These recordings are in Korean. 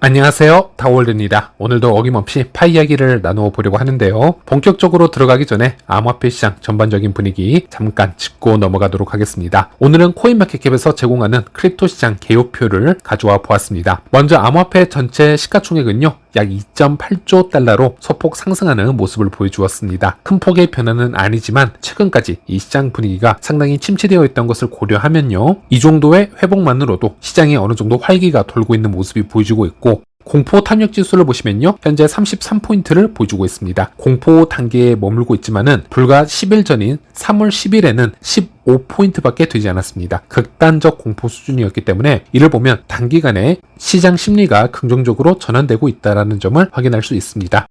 안녕하세요, 다월드입니다. 오늘도 어김없이 파이 이야기를 나누어 보려고 하는데요. 본격적으로 들어가기 전에 암호화폐 시장 전반적인 분위기 잠깐 짚고 넘어가도록 하겠습니다. 오늘은 코인마켓캡에서 제공하는 크립토 시장 개요표를 가져와 보았습니다. 먼저 암호화폐 전체 시가총액은요, 약 2.8조 달러로 소폭 상승하는 모습을 보여주었습니다. 큰 폭의 변화는 아니지만 최근까지 이 시장 분위기가 상당히 침체되어 있던 것을 고려하면요, 이 정도의 회복만으로도 시장에 어느 정도 활기가 돌고 있는 모습이 보여주고 있고, 공포 탐욕 지수를 보시면요, 현재 33포인트를 보여주고 있습니다. 공포 단계에 머물고 있지만은 불과 10일 전인 3월 10일에는 15포인트밖에 되지 않았습니다. 극단적 공포 수준이었기 때문에 이를 보면 단기간에 시장 심리가 긍정적으로 전환되고 있다는 점을 확인할 수 있습니다.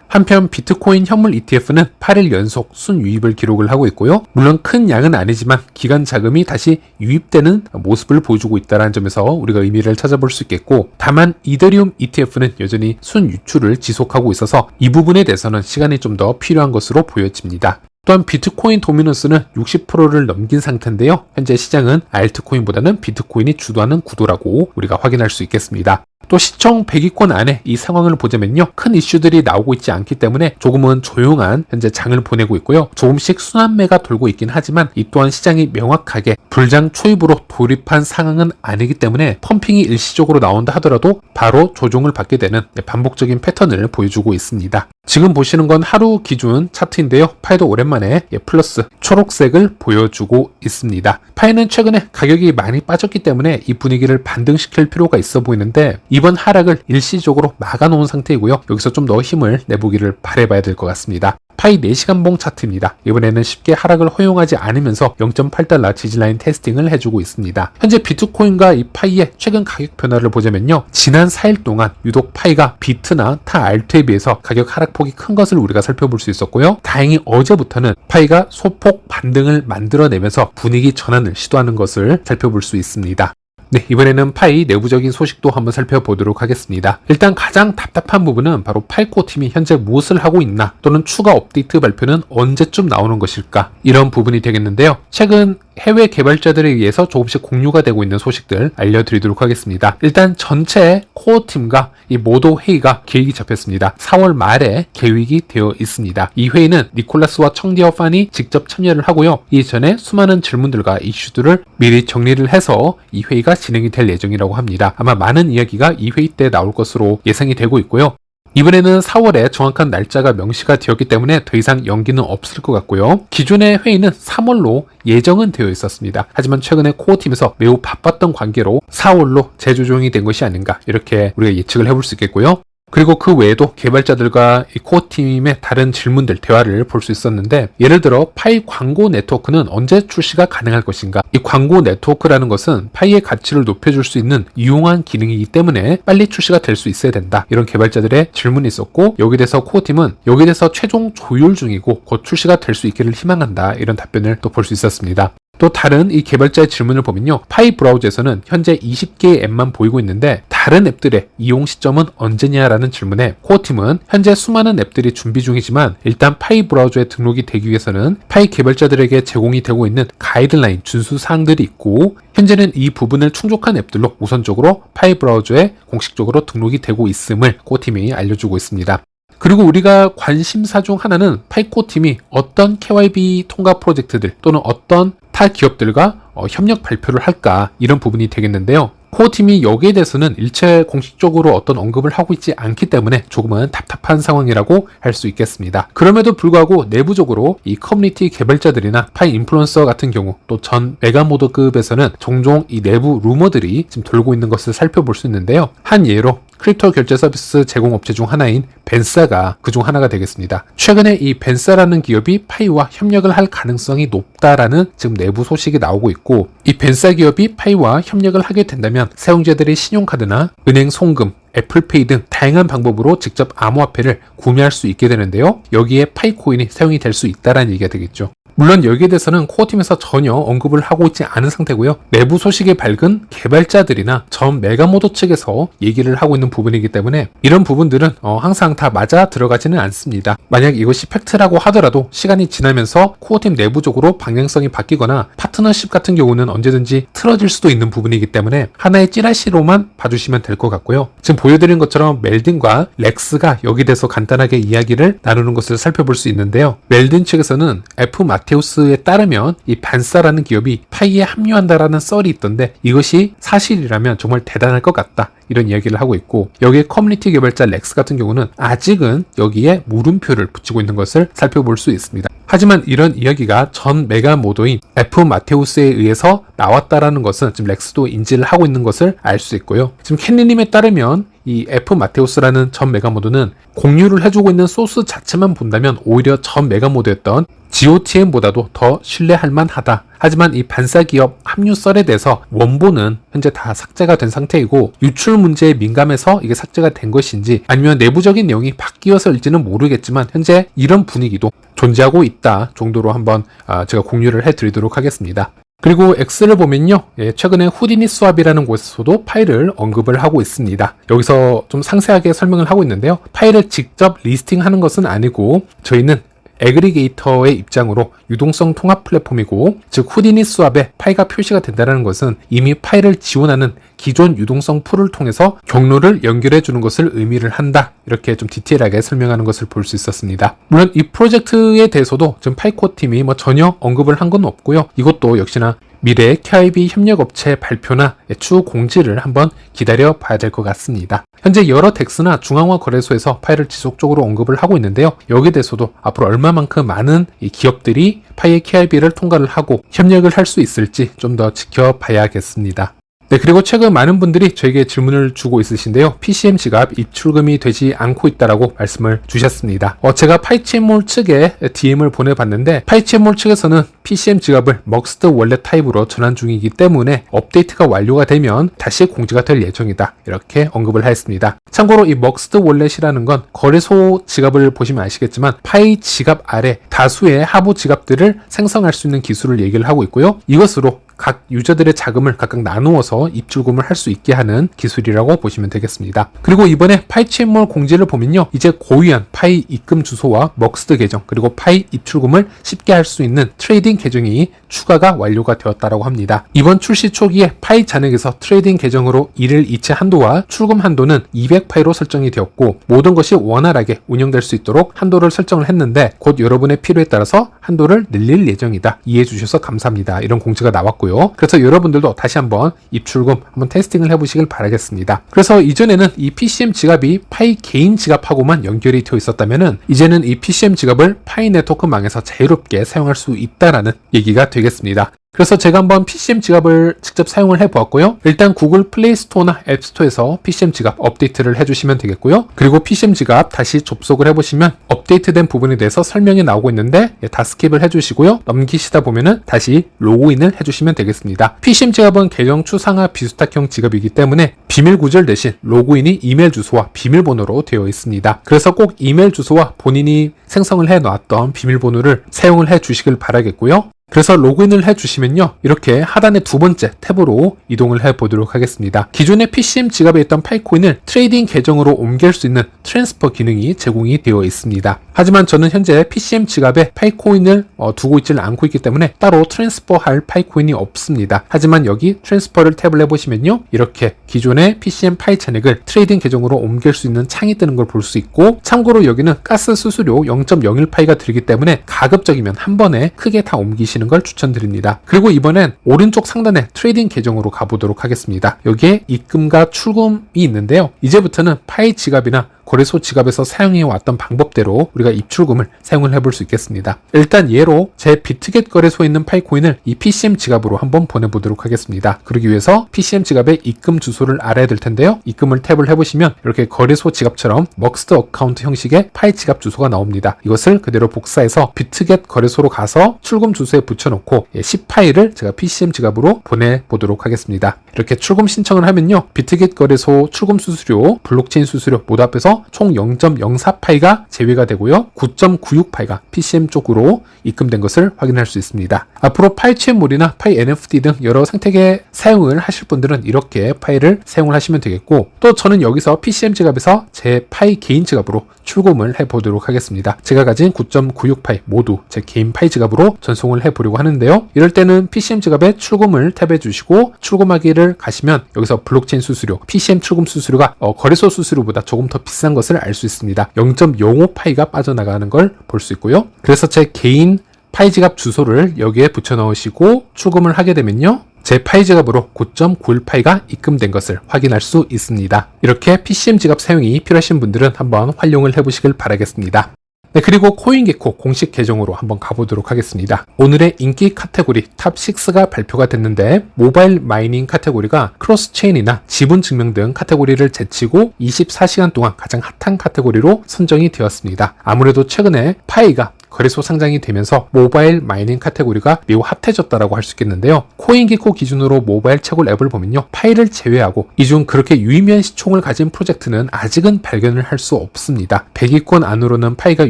한편 비트코인 현물 ETF는 8일 연속 순유입을 기록을 하고 있고요. 물론 큰 양은 아니지만 기간 자금이 다시 유입되는 모습을 보여주고 있다는 점에서 우리가 의미를 찾아볼 수 있겠고, 다만 이더리움 ETF는 여전히 순유출을 지속하고 있어서 이 부분에 대해서는 시간이 좀 더 필요한 것으로 보여집니다. 또한 비트코인 도미넌스는 60%를 넘긴 상태인데요. 현재 시장은 알트코인보다는 비트코인이 주도하는 구도라고 우리가 확인할 수 있겠습니다. 또 시총 100위권 안에 이 상황을 보자면요, 큰 이슈들이 나오고 있지 않기 때문에 조금은 조용한 현재 장을 보내고 있고요. 조금씩 순환매가 돌고 있긴 하지만 이 또한 시장이 명확하게 불장 초입으로 돌입한 상황은 아니기 때문에 펌핑이 일시적으로 나온다 하더라도 바로 조정을 받게 되는 반복적인 패턴을 보여주고 있습니다. 지금 보시는 건 하루 기준 차트인데요. 파이도 오랜만에 플러스 초록색을 보여주고 있습니다. 파이는 최근에 가격이 많이 빠졌기 때문에 이 분위기를 반등시킬 필요가 있어 보이는데, 이번 하락을 일시적으로 막아놓은 상태이고요. 여기서 좀 더 힘을 내보기를 바라봐야 될 것 같습니다. 파이 4시간봉 차트입니다. 이번에는 쉽게 하락을 허용하지 않으면서 0.8달러 지지라인 테스팅을 해주고 있습니다. 현재 비트코인과 이 파이의 최근 가격 변화를 보자면요, 지난 4일 동안 유독 파이가 비트나 타 알트에 비해서 가격 하락폭이 큰 것을 우리가 살펴볼 수 있었고요. 다행히 어제부터는 파이가 소폭 반등을 만들어내면서 분위기 전환을 시도하는 것을 살펴볼 수 있습니다. 네, 이번에는 파이 내부적인 소식도 한번 살펴보도록 하겠습니다. 일단 가장 답답한 부분은 바로 파이코 팀이 현재 무엇을 하고 있나, 또는 추가 업데이트 발표는 언제쯤 나오는 것일까, 이런 부분이 되겠는데요. 최근 해외 개발자들에 의해서 조금씩 공유가 되고 있는 소식들 알려드리도록 하겠습니다. 일단 전체 코어 팀과 이 모도 회의가 계획이 잡혔습니다. 4월 말에 계획이 되어 있습니다. 이 회의는 니콜라스와 청디어 판이 직접 참여를 하고요. 이전에 수많은 질문들과 이슈들을 미리 정리를 해서 이 회의가 진행이 될 예정이라고 합니다. 아마 많은 이야기가 이 회의 때 나올 것으로 예상이 되고 있고요. 이번에는 4월에 정확한 날짜가 명시가 되었기 때문에 더 이상 연기는 없을 것 같고요. 기존의 회의는 3월로 예정은 되어 있었습니다. 하지만 최근에 코어팀에서 매우 바빴던 관계로 4월로 재조정이 된 것이 아닌가, 이렇게 우리가 예측을 해볼 수 있겠고요. 그리고 그 외에도 개발자들과 이 코어팀의 다른 질문들, 대화를 볼 수 있었는데, 예를 들어 파이 광고 네트워크는 언제 출시가 가능할 것인가, 이 광고 네트워크라는 것은 파이의 가치를 높여줄 수 있는 유용한 기능이기 때문에 빨리 출시가 될 수 있어야 된다, 이런 개발자들의 질문이 있었고, 여기에 대해서 코어팀은 여기에 대해서 최종 조율 중이고 곧 출시가 될 수 있기를 희망한다, 이런 답변을 또 볼 수 있었습니다. 또 다른 이 개발자의 질문을 보면요, 파이 브라우저에서는 현재 20개의 앱만 보이고 있는데 다른 앱들의 이용 시점은 언제냐라는 질문에 코어팀은 현재 수많은 앱들이 준비 중이지만 일단 파이 브라우저에 등록이 되기 위해서는 파이 개발자들에게 제공이 되고 있는 가이드라인 준수 사항들이 있고, 현재는 이 부분을 충족한 앱들로 우선적으로 파이 브라우저에 공식적으로 등록이 되고 있음을 코어팀이 알려주고 있습니다. 그리고 우리가 관심사 중 하나는 파이코 팀이 어떤 KYB 통과 프로젝트들 또는 어떤 타 기업들과 협력 발표를 할까, 이런 부분이 되겠는데요. 코어팀이 여기에 대해서는 일체 공식적으로 어떤 언급을 하고 있지 않기 때문에 조금은 답답한 상황이라고 할 수 있겠습니다. 그럼에도 불구하고 내부적으로 이 커뮤니티 개발자들이나 파이 인플루언서 같은 경우, 또 전 메가모더급에서는 종종 이 내부 루머들이 지금 돌고 있는 것을 살펴볼 수 있는데요. 한 예로 크립토 결제 서비스 제공업체 중 하나인 벤사가 그 중 하나가 되겠습니다. 최근에 이 벤사라는 기업이 파이와 협력을 할 가능성이 높다라는 지금 내부 소식이 나오고 있고, 이 벤사 기업이 파이와 협력을 하게 된다면 사용자들의 신용카드나 은행 송금, 애플페이 등 다양한 방법으로 직접 암호화폐를 구매할 수 있게 되는데요. 여기에 파이코인이 사용이 될 수 있다는 얘기가 되겠죠. 물론 여기에 대해서는 코어팀에서 전혀 언급을 하고 있지 않은 상태고요. 내부 소식이 밝은 개발자들이나 전 메가모더 측에서 얘기를 하고 있는 부분이기 때문에 이런 부분들은 항상 다 맞아 들어가지는 않습니다. 만약 이것이 팩트라고 하더라도 시간이 지나면서 코어팀 내부적으로 방향성이 바뀌거나 파트너십 같은 경우는 언제든지 틀어질 수도 있는 부분이기 때문에 하나의 찌라시로만 봐주시면 될 것 같고요. 지금 보여드린 것처럼 멜딘과 렉스가 여기 대해서 간단하게 이야기를 나누는 것을 살펴볼 수 있는데요. 멜딘 측에서는 F 마테우스에 따르면 이 반사라는 기업이 파이에 합류한다라는 썰이 있던데 이것이 사실이라면 정말 대단할 것 같다, 이런 이야기를 하고 있고, 여기에 커뮤니티 개발자 렉스 같은 경우는 아직은 여기에 물음표를 붙이고 있는 것을 살펴볼 수 있습니다. 하지만 이런 이야기가 전 메가 모더인 F 마테우스에 의해서 나왔다라는 것은 지금 렉스도 인지를 하고 있는 것을 알 수 있고요. 지금 캔리님에 따르면 이 F 마테우스라는 전 메가 모드는 공유를 해주고 있는 소스 자체만 본다면 오히려 전 메가 모드였던 GOTM보다도 더 신뢰할 만하다. 하지만 이 반사 기업 합류 썰에 대해서 원본은 현재 다 삭제가 된 상태이고, 유출 문제에 민감해서 이게 삭제가 된 것인지 아니면 내부적인 내용이 바뀌어서일지는 모르겠지만 현재 이런 분위기도 존재하고 있다 정도로 한번 제가 공유를 해드리도록 하겠습니다. 그리고 X를 보면요, 최근에 후디니 스왑이라는 곳에서도 파일을 언급을 하고 있습니다. 여기서 좀 상세하게 설명을 하고 있는데요. 파일을 직접 리스팅하는 것은 아니고 저희는 애그리게이터의 입장으로 유동성 통합 플랫폼이고, 즉 후디니 스왑에 파일가 표시가 된다는 것은 이미 파일을 지원하는 기존 유동성 풀을 통해서 경로를 연결해 주는 것을 의미를 한다, 이렇게 좀 디테일하게 설명하는 것을 볼 수 있었습니다. 물론 이 프로젝트에 대해서도 지금 파이코 팀이 전혀 언급을 한 건 없고요. 이것도 역시나 미래 KIB 협력업체 발표나 추후 공지를 한번 기다려 봐야 될 것 같습니다. 현재 여러 덱스나 중앙화 거래소에서 파이를 지속적으로 언급을 하고 있는데요. 여기에 대해서도 앞으로 얼마만큼 많은 이 기업들이 파이의 KIB를 통과를 하고 협력을 할 수 있을지 좀 더 지켜봐야겠습니다. 네, 그리고 최근 많은 분들이 저에게 질문을 주고 있으신데요. PCM 지갑 입출금이 되지 않고 있다라고 말씀을 주셨습니다. 제가 파이치엠몰 측에 DM을 보내봤는데 파이치엠몰 측에서는 PCM 지갑을 먹스트 월렛 타입으로 전환 중이기 때문에 업데이트가 완료가 되면 다시 공지가 될 예정이다, 이렇게 언급을 하였습니다. 참고로 이 먹스트 월렛이라는 건 거래소 지갑을 보시면 아시겠지만 파이 지갑 아래 다수의 하부 지갑들을 생성할 수 있는 기술을 얘기를 하고 있고요. 이것으로 각 유저들의 자금을 각각 나누어서 입출금을 할 수 있게 하는 기술이라고 보시면 되겠습니다. 그리고 이번에 파이치엠몰 공지를 보면요, 이제 고유한 파이 입금 주소와 먹스트 계정 그리고 파이 입출금을 쉽게 할 수 있는 트레이딩 계정이 추가가 완료가 되었다고 합니다. 이번 출시 초기에 파이 잔액에서 트레이딩 계정으로 일일 이체 한도와 출금 한도는 200파이로 설정이 되었고, 모든 것이 원활하게 운영될 수 있도록 한도를 설정을 했는데 곧 여러분의 필요에 따라서 한도를 늘릴 예정이다, 이해해 주셔서 감사합니다, 이런 공지가 나왔고요. 그래서 여러분들도 다시 한번 입출금 한번 테스팅을 해보시길 바라겠습니다. 그래서 이전에는 이 PCM 지갑이 파이 개인 지갑하고만 연결이 되어 있었다면은 이제는 이 PCM 지갑을 파이 네트워크망에서 자유롭게 사용할 수 있다라는 얘기가 되겠습니다. 그래서 제가 한번 PCM 지갑을 직접 사용을 해보았고요. 일단 구글 플레이 스토어나 앱 스토어에서 PCM 지갑 업데이트를 해주시면 되겠고요. 그리고 PCM 지갑 다시 접속을 해보시면 업데이트된 부분에 대해서 설명이 나오고 있는데 다 스킵을 해주시고요. 넘기시다 보면은 다시 로그인을 해주시면 되겠습니다. PCM 지갑은 계정 추상화 비수탁형 지갑이기 때문에 비밀 구절 대신 로그인이 이메일 주소와 비밀번호로 되어 있습니다. 그래서 꼭 이메일 주소와 본인이 생성을 해놨던 비밀번호를 사용을 해주시길 바라겠고요. 그래서 로그인을 해주시면요, 이렇게 하단의 두 번째 탭으로 이동을 해보도록 하겠습니다. 기존의 PCM 지갑에 있던 파이코인을 트레이딩 계정으로 옮길 수 있는 트랜스퍼 기능이 제공이 되어 있습니다. 하지만 저는 현재 PCM 지갑에 파이코인을 두고 있지는 않고 있기 때문에 따로 트랜스퍼 할 파이코인이 없습니다. 하지만 여기 트랜스퍼를 탭을 해보시면요, 이렇게 기존의 PCM 파이 잔액을 트레이딩 계정으로 옮길 수 있는 창이 뜨는 걸 볼 수 있고, 참고로 여기는 가스 수수료 0.01파이가 들기 때문에 가급적이면 한 번에 크게 다 옮기시는 걸 추천드립니다. 그리고 이번엔 오른쪽 상단에 트레이딩 계정으로 가보도록 하겠습니다. 여기에 입금과 출금이 있는데요. 이제부터는 파이 지갑이나 거래소 지갑에서 사용해왔던 방법대로 우리가 입출금을 사용을 해볼 수 있겠습니다. 일단 예로 제 비트겟 거래소에 있는 파이코인을 이 PCM 지갑으로 한번 보내보도록 하겠습니다. 그러기 위해서 PCM 지갑의 입금 주소를 알아야 될 텐데요. 입금을 탭을 해보시면 이렇게 거래소 지갑처럼 먹스트 어카운트 형식의 파이 지갑 주소가 나옵니다. 이것을 그대로 복사해서 비트겟 거래소로 가서 출금 주소에 붙여놓고 10파일을 제가 PCM 지갑으로 보내보도록 하겠습니다. 이렇게 출금 신청을 하면요, 비트겟 거래소 출금 수수료, 블록체인 수수료 모두 합해서 중에서 총 0.04파이가 제외가 되고요. 9.96파이가 PCM 쪽으로 입금된 것을 확인할 수 있습니다. 앞으로 파이치앤몰이나 파이 NFT 등 여러 생태계 사용을 하실 분들은 이렇게 파이를 사용을 하시면 되겠고, 또 저는 여기서 PCM 지갑에서 제 파이 개인 지갑으로 출금을 해보도록 하겠습니다. 제가 가진 9.96파이 모두 제 개인 파이 지갑으로 전송을 해보려고 하는데요. 이럴 때는 PCM 지갑에 출금을 탭해 주시고 출금하기를 가시면 여기서 블록체인 수수료, PCM 출금 수수료가 거래소 수수료보다 조금 더 비싼 것을 알 수 있습니다. 0.05파이가 빠져나가는 걸 볼 수 있고요. 그래서 제 개인 파이 지갑 주소를 여기에 붙여 넣으시고 출금을 하게 되면요, 제 파이 지갑으로 9.91파이가 입금된 것을 확인할 수 있습니다. 이렇게 PCM 지갑 사용이 필요하신 분들은 한번 활용을 해보시길 바라겠습니다. 네, 그리고 코인게코 공식 계정으로 한번 가보도록 하겠습니다. 오늘의 인기 카테고리 탑6가 발표가 됐는데, 모바일 마이닝 카테고리가 크로스체인이나 지분 증명 등 카테고리를 제치고 24시간 동안 가장 핫한 카테고리로 선정이 되었습니다. 아무래도 최근에 파이가 거래소 상장이 되면서 모바일 마이닝 카테고리가 매우 핫해졌다라고 할 수 있겠는데요. 코인게코 기준으로 모바일 채굴 앱을 보면요, 파이를 제외하고 이 중 그렇게 유의미한 시총을 가진 프로젝트는 아직은 발견을 할 수 없습니다. 100위권 안으로는 파이가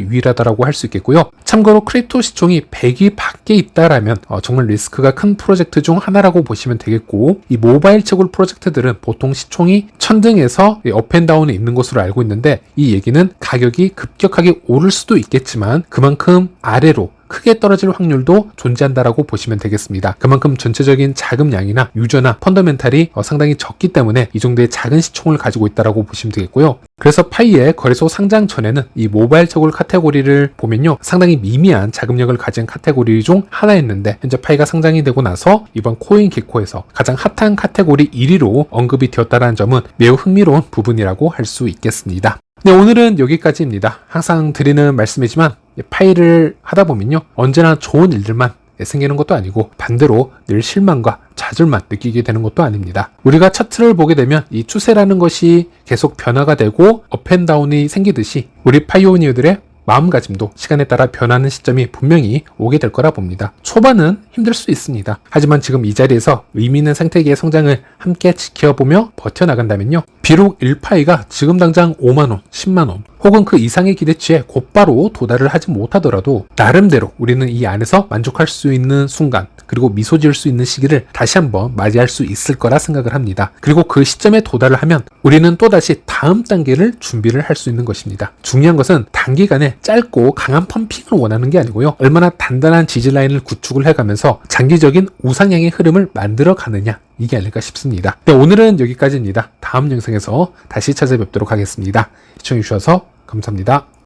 유일하다라고 할 수 있겠고요. 참고로 크립토 시총이 100위 밖에 있다라면 정말 리스크가 큰 프로젝트 중 하나라고 보시면 되겠고, 이 모바일 채굴 프로젝트들은 보통 시총이 1000등에서 업앤다운에 있는 것으로 알고 있는데, 이 얘기는 가격이 급격하게 오를 수도 있겠지만 그만큼 아래로 크게 떨어질 확률도 존재한다라고 보시면 되겠습니다. 그만큼 전체적인 자금량이나 유저나 펀더멘탈이 상당히 적기 때문에 이 정도의 작은 시총을 가지고 있다라고 보시면 되겠고요. 그래서 파이의 거래소 상장 전에는 이 모바일 채굴 카테고리를 보면요, 상당히 미미한 자금력을 가진 카테고리 중 하나였는데, 현재 파이가 상장이 되고 나서 이번 코인게코에서 가장 핫한 카테고리 1위로 언급이 되었다는 점은 매우 흥미로운 부분이라고 할 수 있겠습니다. 네, 오늘은 여기까지입니다. 항상 드리는 말씀이지만 파이를 하다 보면요, 언제나 좋은 일들만 생기는 것도 아니고 반대로 늘 실망과 좌절만 느끼게 되는 것도 아닙니다. 우리가 차트를 보게 되면 이 추세라는 것이 계속 변화가 되고 업앤다운이 생기듯이 우리 파이오니어들의 마음가짐도 시간에 따라 변하는 시점이 분명히 오게 될 거라 봅니다. 초반은 힘들 수 있습니다. 하지만 지금 이 자리에서 의미 있는 생태계의 성장을 함께 지켜보며 버텨나간다면요, 비록 1파이가 지금 당장 5만원, 10만원 혹은 그 이상의 기대치에 곧바로 도달을 하지 못하더라도 나름대로 우리는 이 안에서 만족할 수 있는 순간, 그리고 미소 지을 수 있는 시기를 다시 한번 맞이할 수 있을 거라 생각을 합니다. 그리고 그 시점에 도달을 하면 우리는 또다시 다음 단계를 준비를 할 수 있는 것입니다. 중요한 것은 단기간에 짧고 강한 펌핑을 원하는 게 아니고요, 얼마나 단단한 지지라인을 구축을 해가면서 장기적인 우상향의 흐름을 만들어 가느냐, 이게 아닐까 싶습니다. 네, 오늘은 여기까지입니다. 다음 영상에서 다시 찾아뵙도록 하겠습니다. 시청해주셔서 감사합니다.